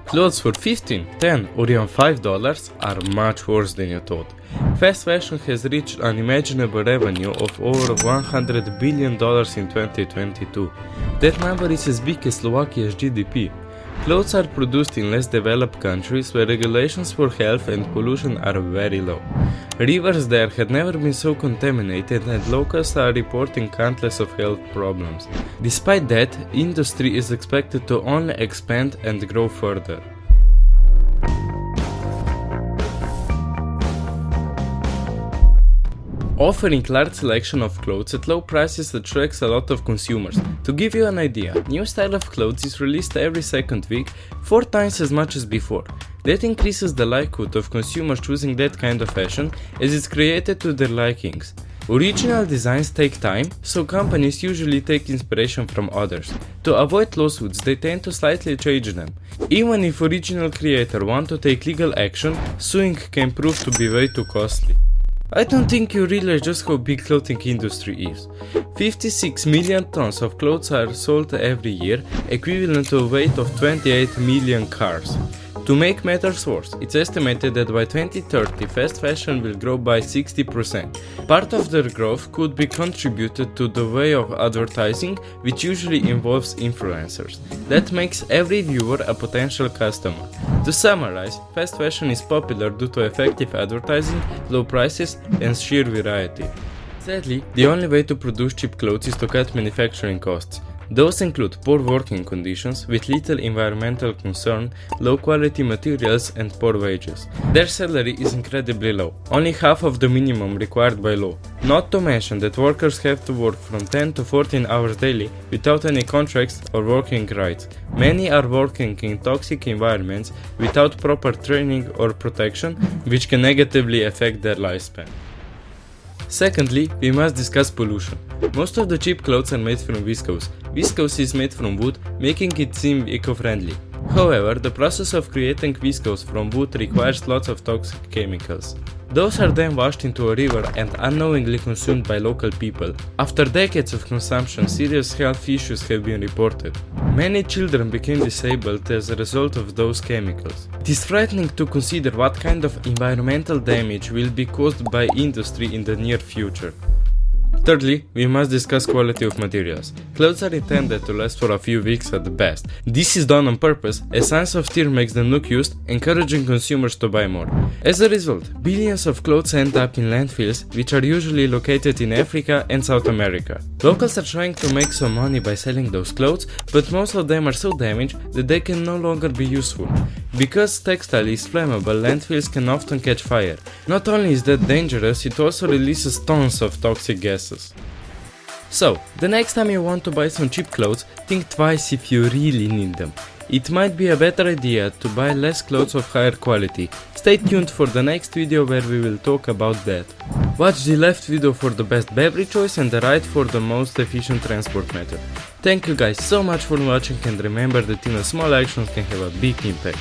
Clothes for 15, 10 or even $5 are much worse than you thought. Fast fashion has reached unimaginable revenue of over $100 billion in 2022. That number is as big as Slovakia's GDP. Clothes are produced in less developed countries where regulations for health and pollution are very low. Rivers there had never been so contaminated and locals are reporting countless of health problems. Despite that, industry is expected to only expand and grow further. Offering large selection of clothes at low prices attracts a lot of consumers. To give you an idea, new style of clothes is released every second week, 4 times as much as before. That increases the likelihood of consumers choosing that kind of fashion as it's created to their likings. Original designs take time, so companies usually take inspiration from others. To avoid lawsuits, they tend to slightly change them. Even if original creator want to take legal action, suing can prove to be way too costly. I don't think you realize just how big clothing industry is. 56 million tons of clothes are sold every year, equivalent to a weight of 28 million cars. To make matters worse, it's estimated that by 2030 fast fashion will grow by 60%. Part of their growth could be contributed to the way of advertising, which usually involves influencers. That makes every viewer a potential customer. To summarize, fast fashion is popular due to effective advertising, low prices, and sheer variety. Sadly, the only way to produce cheap clothes is to cut manufacturing costs. Those include poor working conditions with little environmental concern, low quality materials and poor wages. Their salary is incredibly low, only half of the minimum required by law. Not to mention that workers have to work from 10 to 14 hours daily without any contracts or working rights. Many are working in toxic environments without proper training or protection, which can negatively affect their lifespan. Secondly, we must discuss pollution. Most of the cheap clothes are made from viscose. Viscose is made from wood, making it seem eco-friendly. However, the process of creating viscose from wood requires lots of toxic chemicals. Those are then washed into a river and unknowingly consumed by local people. After decades of consumption, serious health issues have been reported. Many children became disabled as a result of those chemicals. It is frightening to consider what kind of environmental damage will be caused by industry in the near future. Thirdly, we must discuss quality of materials. Clothes are intended to last for a few weeks at the best. This is done on purpose, as signs of tear makes them look used, encouraging consumers to buy more. As a result, billions of clothes end up in landfills, which are usually located in Africa and South America. Locals are trying to make some money by selling those clothes, but most of them are so damaged that they can no longer be useful. Because textile is flammable, landfills can often catch fire. Not only is that dangerous, it also releases tons of toxic gases. So, the next time you want to buy some cheap clothes, think twice if you really need them. It might be a better idea to buy less clothes of higher quality. Stay tuned for the next video where we will talk about that. Watch the left video for the best beverage choice and the right for the most efficient transport method. Thank you guys so much for watching, and remember that even small actions can have a big impact.